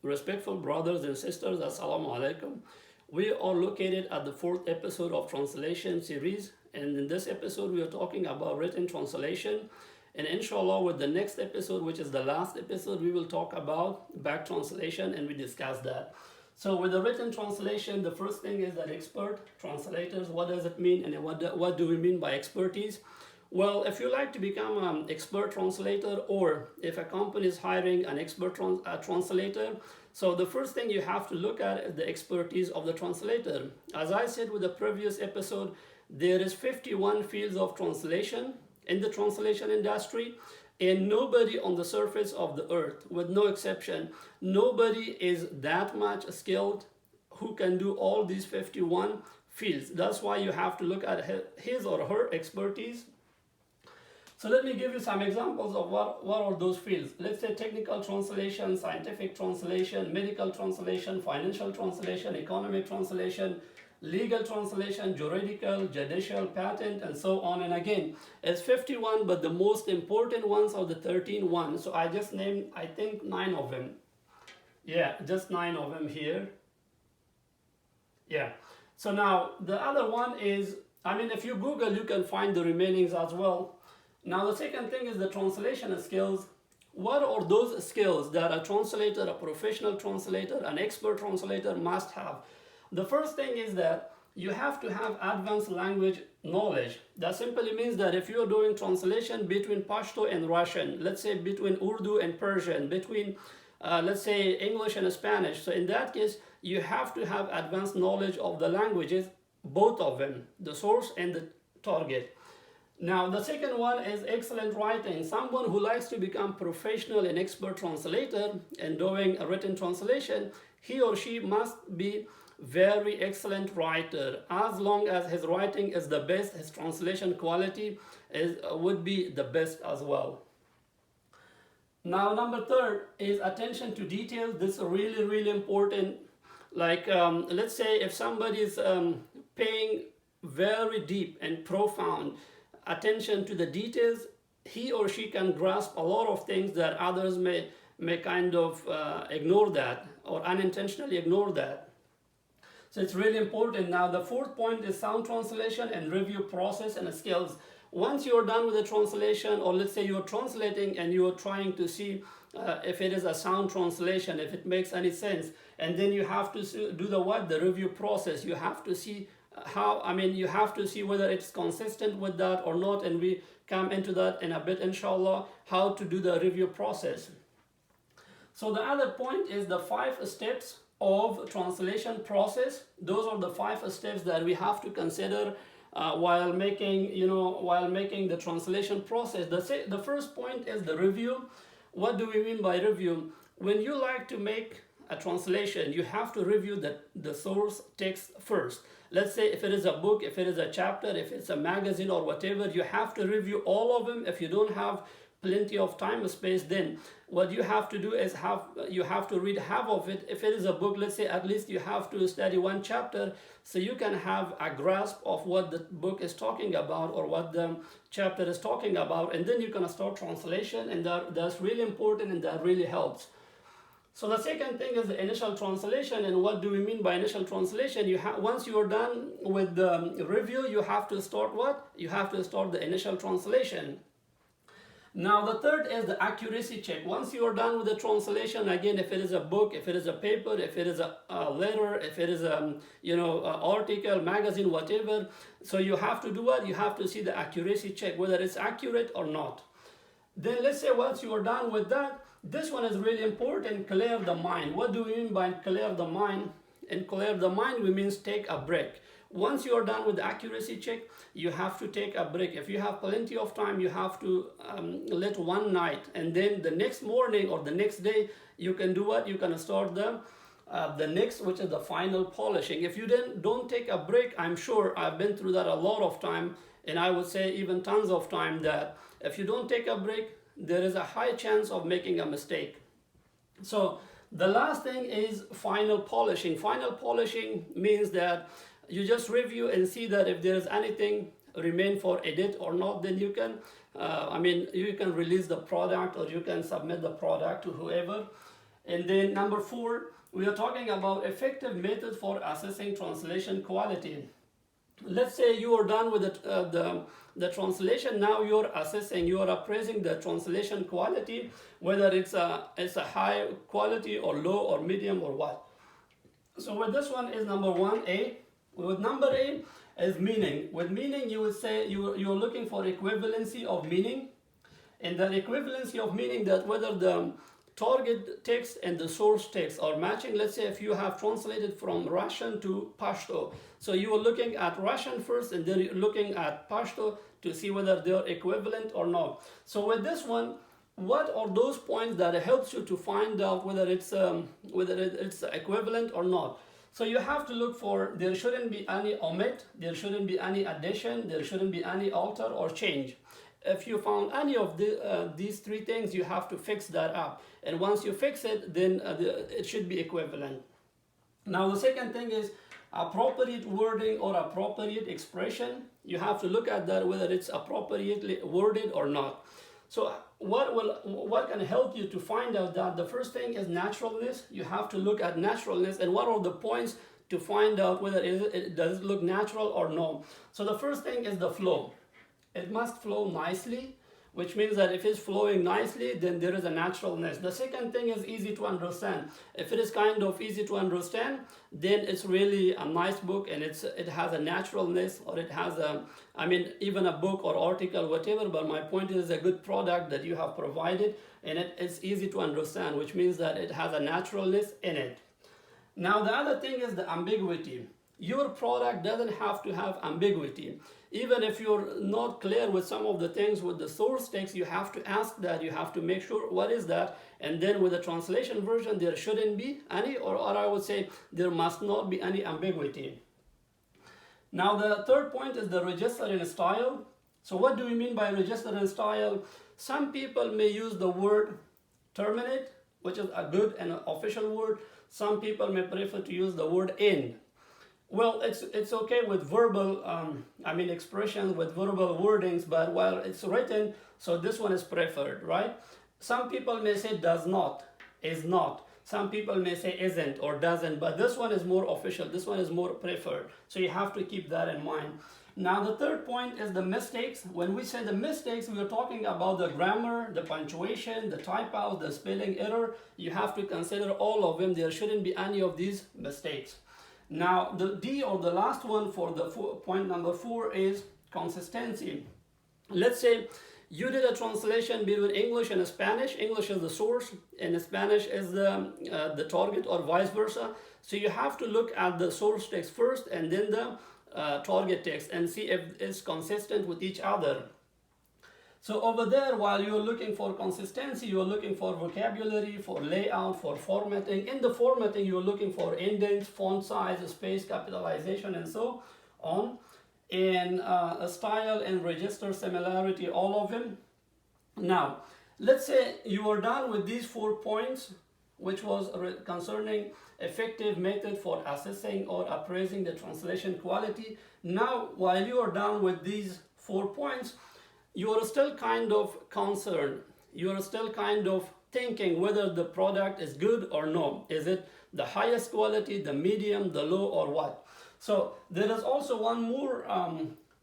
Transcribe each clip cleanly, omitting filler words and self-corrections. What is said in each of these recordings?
Respectful brothers and sisters, Assalamu alaikum. We are located at the fourth episode of translation series, and in this episode we are talking about written translation. And inshallah, with the next episode, which is the last episode, we will talk about back translation, and we discuss that. So with the written translation, the first thing is that expert translators, what does it mean, and what do we mean by expertise? Well, if you like to become an expert translator, or if a company is hiring an expert translator, so the first thing you have to look at is the expertise of the translator. As I said with the previous episode, there is 51 fields of translation in the translation industry, and nobody on the surface of the earth, with no exception, nobody is that much skilled who can do all these 51 fields. That's why you have to look at his or her expertise. So let me give you some examples of what are those fields. Let's say technical translation, scientific translation, medical translation, financial translation, economic translation, legal translation, juridical, judicial, patent, and so on. And again, it's 51, but the most important ones are the 13 ones. So I just named, I think, 9 of them. Yeah, just 9 of them here. Yeah. So now the other one is, if you Google, you can find the remainings as well. Now the second thing is the translation skills. What are those skills that a translator, a professional translator, an expert translator must have? The first thing is that you have to have advanced language knowledge. That simply means that if you're doing translation between Pashto and Russian, let's say between Urdu and Persian, between let's say English and Spanish, so in that case you have to have advanced knowledge of the languages, both of them, the source and the target. Now the second one is excellent writing. Someone who likes to become professional and expert translator and doing a written translation, he or she must be very excellent writer. As long as his writing is the best, his translation quality would be the best as well. Now number third is attention to details. This is really, really important. Like let's say if somebody is paying very deep and profound attention to the details, he or she can grasp a lot of things that others may kind of ignore that, or unintentionally ignore that. So it's really important. Now the fourth point is sound translation and review process and skills. Once you're done with the translation, or let's say you're translating and you're trying to see if it is a sound translation, if it makes any sense, and then you have to do the review process. You have to see you have to see whether it's consistent with that or not, and we come into that in a bit, inshallah, how to do the review process. So the other point is the 5 steps of translation process. Those are the 5 steps that we have to consider while making the translation process. The first point is the review. What do we mean by review? When you like to make a translation, you have to review the source text first. Let's say if it is a book, if it is a chapter, if it's a magazine or whatever, you have to review all of them. If you don't have plenty of time and space, then what you have to do is you have to read half of it. If it is a book, let's say, at least you have to study 1 chapter, so you can have a grasp of what the book is talking about or what the chapter is talking about, and then you can start translation, and that's really important, and that really helps. So the second thing is the initial translation. And what do we mean by initial translation? Once you are done with the review, you have to start what? You have to start the initial translation. Now the third is the accuracy check. Once you are done with the translation, again, if it is a book, if it is a paper, if it is a letter, if it is a article, magazine, whatever, so you have to do what? You have to see the accuracy check, whether it's accurate or not. Then let's say once you are done with that, this one is really important, clear the mind. What do we mean by clear the mind? And clear the mind, we mean take a break. Once you are done with the accuracy check, you have to take a break. If you have plenty of time, you have to let one night, and then the next morning or the next day, you can do what? You can start the next, which is the final polishing. If you don't take a break, I'm sure I've been through that a lot of time, and I would say even tons of time, that if you don't take a break, there is a high chance of making a mistake. So the last thing is final polishing. Final polishing means that you just review and see that if there is anything remain for edit or not, then you can you can release the product, or you can submit the product to whoever. And then number 4, we are talking about effective method for assessing translation quality. Let's say you are done with the translation. Now you're assessing, you are appraising the translation quality, whether it's a high quality or low or medium or what. So with this one is number 1A. With number A is meaning. With meaning, you would say you're looking for equivalency of meaning. And the equivalency of meaning, that whether the target text and the source text are matching. Let's say if you have translated from Russian to Pashto, so you are looking at Russian first and then you're looking at Pashto to see whether they're equivalent or not. So with this one, what are those points that helps you to find out whether it's equivalent or not? So you have to look for, there shouldn't be any omit, there shouldn't be any addition, there shouldn't be any alter or change. If you found any of these 3 things, you have to fix that up. And once you fix it, then it should be equivalent. Now the second thing is appropriate wording or appropriate expression. You have to look at that, whether it's appropriately worded or not. So what can help you to find out that? The first thing is naturalness. You have to look at naturalness and what are the points to find out whether it does look natural or no. So the first thing is the flow. It must flow nicely, which means that if it's flowing nicely, then there is a naturalness. The second thing is easy to understand. If it is kind of easy to understand, then it's really a nice book and it has a naturalness, or it has even a book or article, whatever, but my point is a good product that you have provided and it's easy to understand, which means that it has a naturalness in it. Now the other thing is the ambiguity. Your product doesn't have to have ambiguity. Even if you're not clear with some of the things with the source text, you have to ask that, you have to make sure what is that, and then with the translation version there shouldn't be any, or I would say there must not be any ambiguity. Now the third point is the registering style. So what do we mean by registering style? Some people may use the word terminate, which is a good and official word. Some people may prefer to use the word end. Well, it's okay with verbal, expressions, with verbal wordings, but while it's written, so this one is preferred, right? Some people may say does not, is not. Some people may say isn't or doesn't, but this one is more official. This one is more preferred. So you have to keep that in mind. Now the third point is the mistakes. When we say the mistakes, we are talking about the grammar, the punctuation, the typos, the spelling error. You have to consider all of them. There shouldn't be any of these mistakes. Now the D, or the last one for the point number 4, is consistency. Let's say you did a translation between English and Spanish. English is the source and Spanish is the target, or vice versa. So you have to look at the source text first and then the target text and see if it's consistent with each other. So over there, while you're looking for consistency, you're looking for vocabulary, for layout, for formatting. In the formatting, you're looking for indents, font size, space, capitalization, and so on. And a style and register similarity, all of them. Now, let's say you are done with these 4 points, which was concerning effective method for assessing or appraising the translation quality. Now, while you are done with these 4 points, you are still kind of concerned. You are still kind of thinking whether the product is good or no. Is it the highest quality, the medium, the low, or what? So there is also one more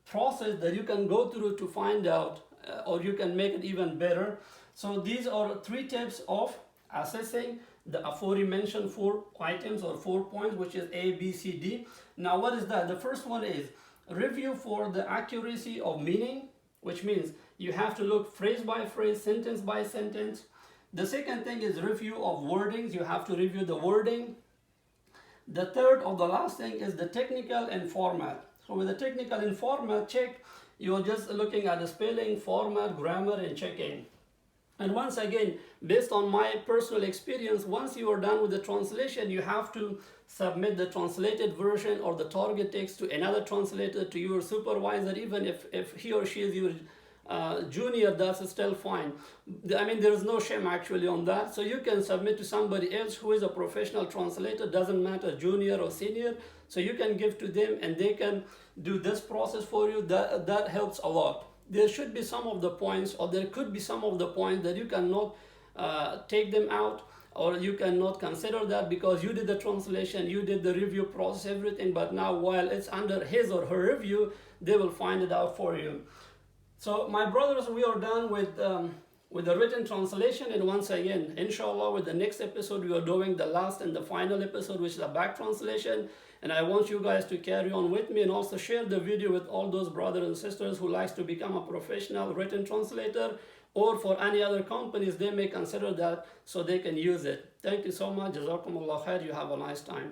process that you can go through to find out, or you can make it even better. So these are 3 tips of assessing the aforementioned 4 items or 4 points, which is A, B, C, D. Now what is that? The first one is review for the accuracy of meaning, which means you have to look phrase by phrase, sentence by sentence. The second thing is review of wordings. You have to review the wording. The third, or the last thing, is the technical and format. So with the technical and format check, you're just looking at the spelling, format, grammar, and checking. And once again, based on my personal experience, once you are done with the translation, you have to submit the translated version or the target text to another translator, to your supervisor. Even if he or she is your junior, that's still fine. There is no shame actually on that. So you can submit to somebody else who is a professional translator, doesn't matter junior or senior. So you can give to them and they can do this process for you. That helps a lot. There should be some of the points, or there could be some of the points that you cannot take them out, or you cannot consider that because you did the translation, you did the review process, everything, but now while it's under his or her review, they will find it out for you. So my brothers, we are done with the written translation, and once again, inshallah, with the next episode, we are doing the last and the final episode, which is a back translation. And I want you guys to carry on with me and also share the video with all those brothers and sisters who likes to become a professional written translator, or for any other companies, they may consider that so they can use it. Thank you so much. Jazakumullah khair. You have a nice time.